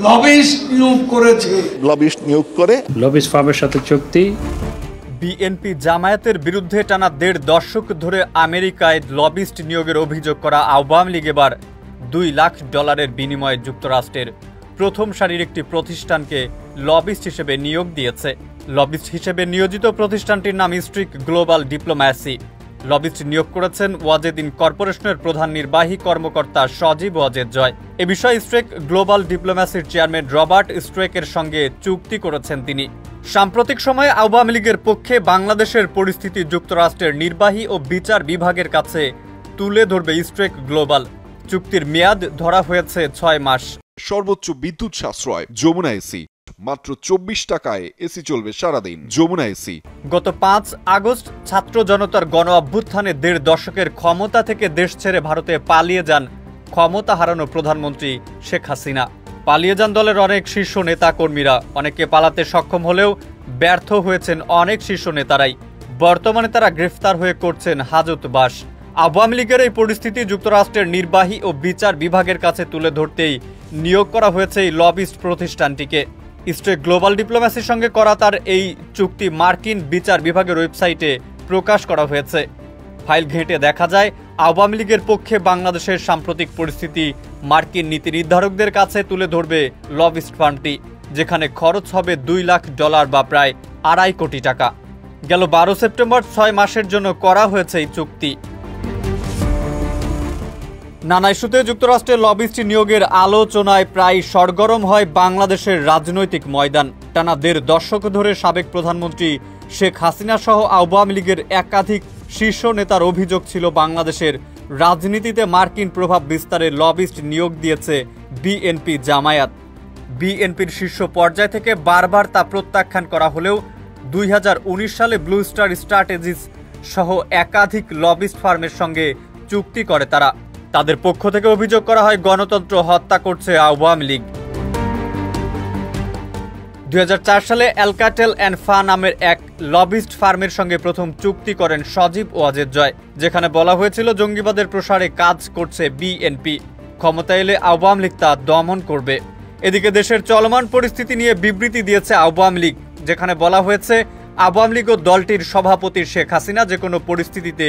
Lobbyist নিয়োগ করেছে, lobbyist নিয়োগ করে লবিস্ট ফার্মের সাথে চুক্তি। বিএনপি জামায়াতের বিরুদ্ধে টানা ১.৫ দশক ধরে আমেরিকায় লবিস্ট নিয়োগের অভিযোগ করা আওয়ামী লীগ এবার $2 লাখ বিনিময়ে যুক্তরাষ্ট্রের প্রথম সারির একটি প্রতিষ্ঠানকে লবিস্ট হিসেবে নিয়োগ দিয়েছে। লবিস্ট হিসেবে নিয়োজিত প্রতিষ্ঠানটির নাম স্ট্রিক গ্লোবাল ডিপ্লোম্যাসি। লবিস্ট নিয়োগ করেছেন ওয়াজেদিন কর্পোরেশনের প্রধান নির্বাহী কর্মকর্তা সজীব ওয়াজেদ জয়। এ বিষয়ে স্ট্রিক গ্লোবাল ডিপ্লোম্যাসির চেয়ারম্যান রবার্ট স্ট্রেকের সঙ্গে চুক্তি করেছেন তিনি। সাম্প্রতিক সময়ে আওয়ামী লীগের পক্ষে বাংলাদেশের পরিস্থিতি যুক্তরাষ্ট্রের নির্বাহী ও বিচার বিভাগের কাছে তুলে ধরবে স্ট্রিক গ্লোবাল। চুক্তির মেয়াদ ধরা হয়েছে 6 মাস। সর্বোচ্চ বিদ্যুৎ সাশ্রয় যমুনা এসি, মাত্র 24 টাকায় এসি চলবে সারাদিন। যমুনা এসি। গত 5 আগস্ট ছাত্র জনতার গণ অভ্যুত্থানে 1.৫ দশকের ক্ষমতা থেকে দেশ ছেড়ে ভারতে পালিয়ে যান ক্ষমতা হারানো প্রধানমন্ত্রী শেখ হাসিনা। পালিয়ে যান দলের অনেক শীর্ষ নেতা কর্মীরা। অনেকে পালাতে সক্ষম হলেও ব্যর্থ হয়েছেন অনেক শীর্ষ নেতারাই। বর্তমানে তারা গ্রেফতার হয়ে করছেন হাজতবাস। আওয়ামী লীগের এই পরিস্থিতি যুক্তরাষ্ট্রের নির্বাহী ও বিচার বিভাগের কাছে তুলে ধরতেই নিয়োগ করা হয়েছে এই লবিস্ট প্রতিষ্ঠানটিকে। স্ট্রিক গ্লোবাল ডিপ্লোম্যাসির সঙ্গে করা তার এই চুক্তি মার্কিন বিচার বিভাগের ওয়েবসাইটে প্রকাশ করা হয়েছে। ফাইল ঘেঁটে দেখা যায় আওয়ামী লীগের পক্ষে বাংলাদেশের সাম্প্রতিক পরিস্থিতি মার্কিন নীতি নির্ধারকদের কাছে তুলে ধরবে লবিস্ট ফার্মটি, যেখানে খরচ হবে $2 লাখ বা প্রায় $2.5 কোটি টাকা। গেল 12 সেপ্টেম্বর 6 মাসের জন্য করা হয়েছে এই চুক্তি। নানা ইস্যুতে যুক্তরাষ্ট্রের লবিস্ট নিয়োগের আলোচনায় প্রায় সরগরম হয় বাংলাদেশের রাজনৈতিক ময়দান। টানা 1.৫ দশক ধরে সাবেক প্রধানমন্ত্রী শেখ হাসিনা সহ আওয়ামী লীগের একাধিক শীর্ষ নেতার অভিযোগ ছিল বাংলাদেশের রাজনীতিতে মার্কিন প্রভাব বিস্তারে লবিস্ট নিয়োগ দিয়েছে বিএনপি জামায়াত। বিএনপির শীর্ষ পর্যায় থেকে বারবার তা প্রত্যাখ্যান করা হলেও 2019 সালে ব্লু স্টার স্ট্র্যাটেজিস সহ একাধিক লবিস্ট ফার্মের সঙ্গে চুক্তি করে তারা। তাদের পক্ষ থেকে অভিযোগ করা হয় গণতন্ত্র হত্যা করছে আওয়ামী লীগ। 2004 সালে অ্যালকাটেল অ্যান্ড ফা নামের এক লবিস্ট ফার্মের সঙ্গে প্রথম চুক্তি করেন সজীব ওয়াজেদ জয়, যেখানে বলা হয়েছিল জঙ্গিবাদের প্রসারে কাজ করছে বিএনপি, ক্ষমতা এলে আওয়ামী লীগ তা দমন করবে। এদিকে দেশের চলমান পরিস্থিতি নিয়ে বিবৃতি দিয়েছে আওয়ামী লীগ, যেখানে বলা হয়েছে আওয়ামী লীগ ও দলটির সভাপতি শেখ হাসিনা যে কোনো পরিস্থিতিতে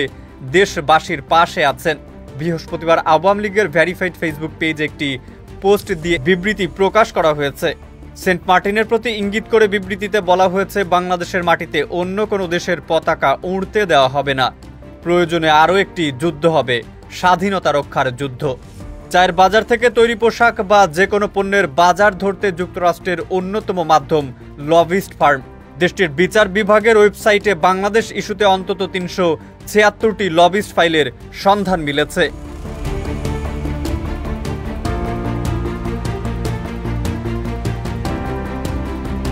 দেশবাসীর পাশে আছেন। বৃহস্পতিবার আওয়ামী লীগের ভেরিফাইড ফেসবুক পেজে একটি পোস্ট দিয়ে বিবৃতি প্রকাশ করা হয়েছে। সেন্ট মার্টিনের প্রতি ইঙ্গিত করে বিবৃতিতে বলা হয়েছে বাংলাদেশের মাটিতে অন্য কোনো দেশের পতাকা উড়তে দেওয়া হবে না। প্রয়োজনে আরও একটি যুদ্ধ হবে, স্বাধীনতা রক্ষার যুদ্ধ। চায়ের বাজার থেকে তৈরি পোশাক বা যে কোনো পণ্যের বাজার ধরতে যুক্তরাষ্ট্রের অন্যতম মাধ্যম লবিস্ট ফার্ম। দেশটির বিচার বিভাগের ওয়েবসাইটে বাংলাদেশ ইস্যুতে অন্তত 376টি লবিস্ট ফাইলের সন্ধান মিলেছে।